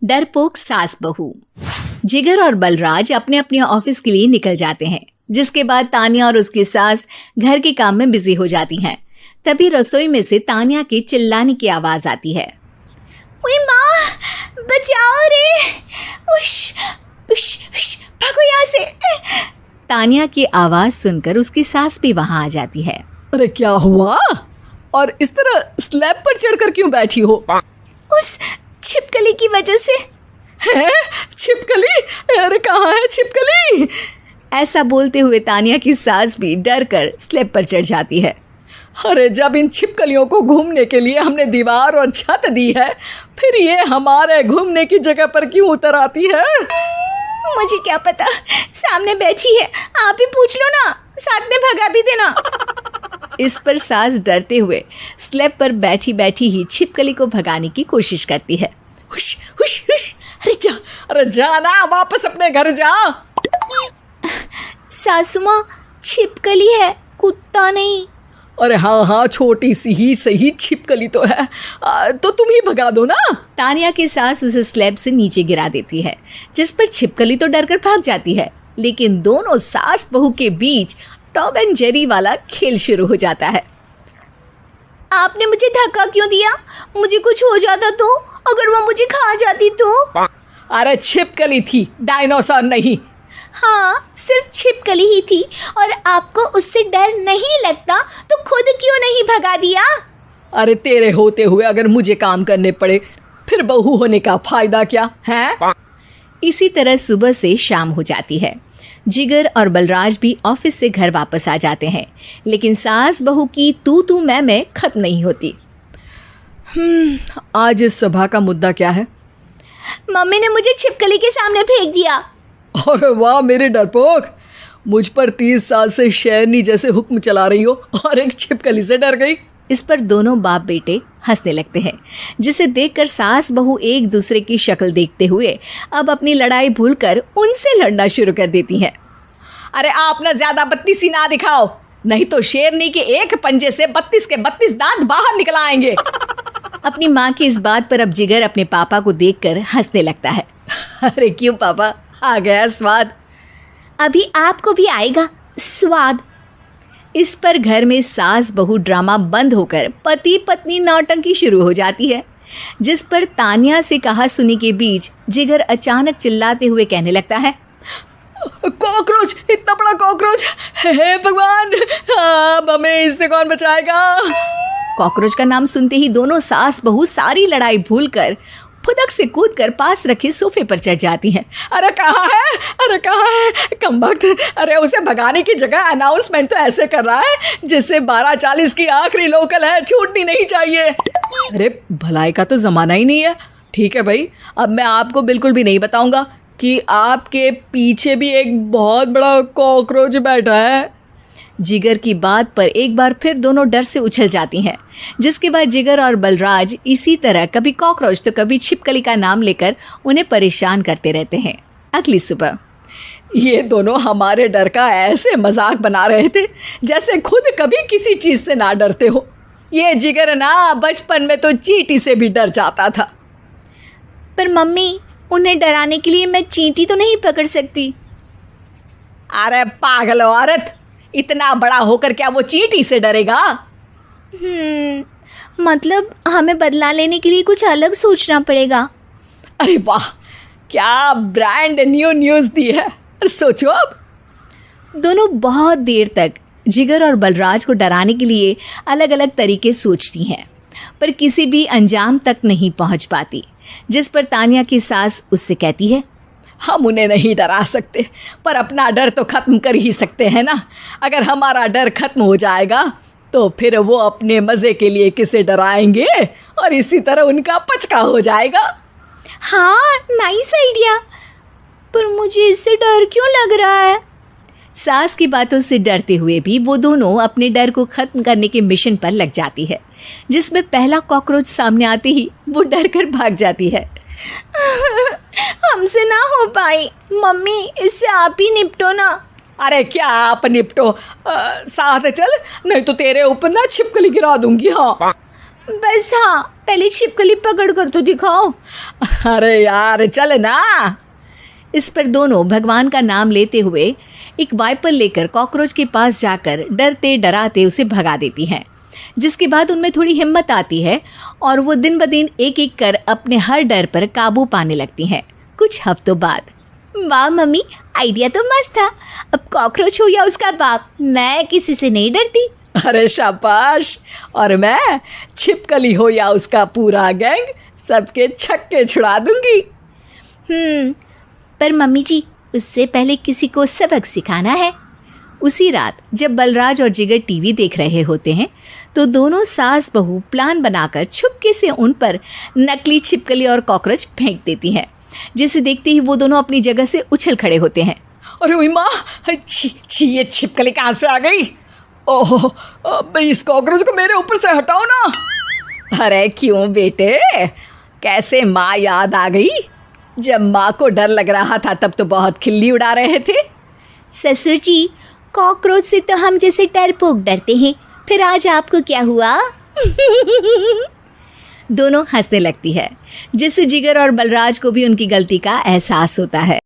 डरपोक सास बहू। जिगर और बलराज अपने अपने ऑफिस के लिए निकल जाते हैं, जिसके बाद तान्या और उसकी सास घर के काम में बिजी हो जाती हैं। तभी रसोई में से तान्या के चिल्लाने की आवाज आती है। ओए माँ, बचाओ रे, उश, उश, उश, भागो यहाँ से। तान्या की आवाज सुनकर उसकी सास भी वहां आ जाती है। अरे क्या हुआ? और इस तरह स्लैब पर चढ़कर क्यों बैठी हो? उस छिपकली की वजह से। है? छिपकली? अरे कहाँ है छिपकली? ऐसा बोलते हुए तान्या की सास भी डर कर स्लैब पर चढ़ जाती है। अरे जब इन छिपकलियों को घूमने के लिए हमने दीवार और छत दी है, फिर ये हमारे घूमने की जगह पर क्यों उतर आती है? मुझे क्या पता, सामने बैठी है, आप ही पूछ लो ना, साथ में भगा भी देना। इस पर सास डरते हुए स्लैब पर बैठी बैठी ही छिपकली को भगाने की कोशिश करती है। हुश, हुश, हुश, अरे जा ना, वापस अपने घर जा। सासू माँ, छिपकली है, कुत्ता नहीं। अरे हाँ, छोटी सी ही सही छिपकली तो है, तो तुम ही भगा दो ना। तान्या की सास उसे स्लैब से नीचे गिरा देती है, जिस पर छिपकली तो डरकर भाग जाती है। लेकिन दोनों सास बहू के बीच टॉम एंड जेरी वाला खेल शुरू हो जाता है। आपने मुझे धक्का क्यों दिया? मुझे कुछ हो जाता तो? अगर वो मुझे खा जाती तो? अरे छिपकली थी, डायनासोर नहीं। हाँ, सिर्फ छिपकली ही थी, और आपको उससे डर नहीं लगता तो खुद क्यों नहीं भगा दिया? अरे तेरे होते हुए अगर मुझे काम करने पड़े, फिर बहू होने का फायदा क्या है? इसी तरह सुबह से शाम हो जाती है। जिगर और बलराज भी ऑफिस से घर वापस आ जाते हैं, लेकिन सास बहू की तू मैं खत्म नहीं होती। आज इस सभा का मुद्दा क्या है? मम्मी ने मुझे छिपकली के सामने फेंक दिया। अरे वाह मेरे डरपोक, मुझ पर 30 साल से शेरनी जैसे हुक्म चला रही हो और एक छिपकली से डर गई। इस पर दोनों बाप बेटे हंसने लगते हैं, जिसे देखकर सास बहू एक दूसरे की शक्ल देखते हुए अब अपनी लड़ाई भूलकर उनसे लड़ना शुरू कर देती हैं। अरे आप ना ज्यादा बत्तीसी ना दिखाओ, नहीं तो शेरनी के एक पंजे से 32 के 32 दांत बाहर निकल आएंगे। अपनी माँ की इस बात पर अब जिगर अपने पापा को देखकर हंसने लगता है। अरे क्यों पापा, आ गया स्वाद? अभी आपको भी आएगा स्वाद। इस पर घर में सास बहू ड्रामा बंद होकर पति पत्नी नौटंकी शुरू हो जाती है, जिस पर तान्या से कहा सुनी के बीच जिगर अचानक चिल्लाते हुए कहने लगता है। कॉकरोच, इतना बड़ा कॉकरोच! हे भगवान, अब हमें इससे कौन बचाएगा? कॉकरोच का नाम सुनते ही दोनों सास बहू सारी लड़ाई भूलकर फुदक से कूदकर पास रखे सोफे पर चढ़ जाती हैं। अरे कहाँ है, अरे कहाँ है कमबख्त? अरे उसे भगाने की जगह अनाउंसमेंट तो ऐसे कर रहा है जैसे 12:40 की आखिरी लोकल है, छूटनी नहीं चाहिए। अरे भलाई का तो ज़माना ही नहीं है। ठीक है भाई, अब मैं आपको बिल्कुल भी नहीं बताऊंगा कि आपके पीछे भी एक बहुत बड़ा कॉकरोच बैठा है। जिगर की बात पर एक बार फिर दोनों डर से उछल जाती हैं, जिसके बाद जिगर और बलराज इसी तरह कभी कॉकरोच तो कभी छिपकली का नाम लेकर उन्हें परेशान करते रहते हैं। अगली सुबह ये दोनों हमारे डर का ऐसे मजाक बना रहे थे जैसे खुद कभी किसी चीज़ से ना डरते हो। ये जिगर ना बचपन में तो चींटी से भी डर जाता था। पर मम्मी, उन्हें डराने के लिए मैं चींटी तो नहीं पकड़ सकती। अरे पागल औरत, इतना बड़ा होकर क्या वो चींटी से डरेगा? मतलब हमें बदला लेने के लिए कुछ अलग सोचना पड़ेगा। अरे वाह, क्या ब्रांड न्यू न्यूज़ दी है। सोचो अब। दोनों बहुत देर तक जिगर और बलराज को डराने के लिए अलग अलग तरीके सोचती हैं, पर किसी भी अंजाम तक नहीं पहुंच पाती, जिस पर तान्या की सास उससे कहती है। हम उन्हें नहीं डरा सकते, पर अपना डर तो ख़त्म कर ही सकते हैं ना। अगर हमारा डर ख़त्म हो जाएगा तो फिर वो अपने मज़े के लिए किसे डराएंगे और इसी तरह उनका पचका हो जाएगा। हाँ, नाइस आइडिया, पर मुझे इससे डर क्यों लग रहा है? सास की बातों से डरते हुए भी वो दोनों अपने डर को ख़त्म करने के मिशन पर लग जाती है, जिसमें पहला कॉकरोच सामने आते ही वो डर कर भाग जाती है। हमसे ना हो पाई मम्मी, इससे आप ही निपटो ना। अरे क्या आप निपटो, साथ चल, नहीं तो तेरे ऊपर ना छिपकली गिरा दूंगी। हाँ बस हाँ, पहले छिपकली पकड़ कर तो दिखाओ। अरे यार चल ना। इस पर दोनों भगवान का नाम लेते हुए एक वाइपर लेकर कॉकरोच के पास जाकर डरते डराते उसे भगा देती हैं, जिसके बाद उनमें थोड़ी हिम्मत आती है और वो दिन ब दिन एक एक कर अपने हर डर पर काबू पाने लगती हैं। कुछ हफ्तों बाद, वाह मम्मी, आइडिया तो मस्त था। अब कॉकरोच हो या उसका बाप, मैं किसी से नहीं डरती। अरे शाबाश। और मैं छिपकली हो या उसका पूरा गैंग, सबके छक्के छुड़ा दूंगी। पर मम्मी जी, उससे पहले किसी को सबक सिखाना है। उसी रात जब बलराज और जिगर टीवी देख रहे होते हैं तो दोनों सास बहू प्लान बनाकर छुपके से उन पर नकली छिपकली और कॉकरोच फेंक देती हैं, जिसे देखते ही वो दोनों अपनी जगह से उछल खड़े होते हैं। अरे ओए माँ, छी ये छिपकली कहाँ से आ गई? ओह, अब इस कॉकरोच को मेरे ऊपर से हटाओ ना। अरे क्यों बेटे, कैसे माँ याद आ गई? जब माँ को डर लग रहा था तब तो बहुत खिल्ली उड़ा रहे थे। ससुर जी, कॉकरोच से तो हम जैसे डरपोक डरते हैं, फिर आज आपको क्या हुआ? दोनों हंसने लगती है, जिससे जिगर और बलराज को भी उनकी गलती का एहसास होता है।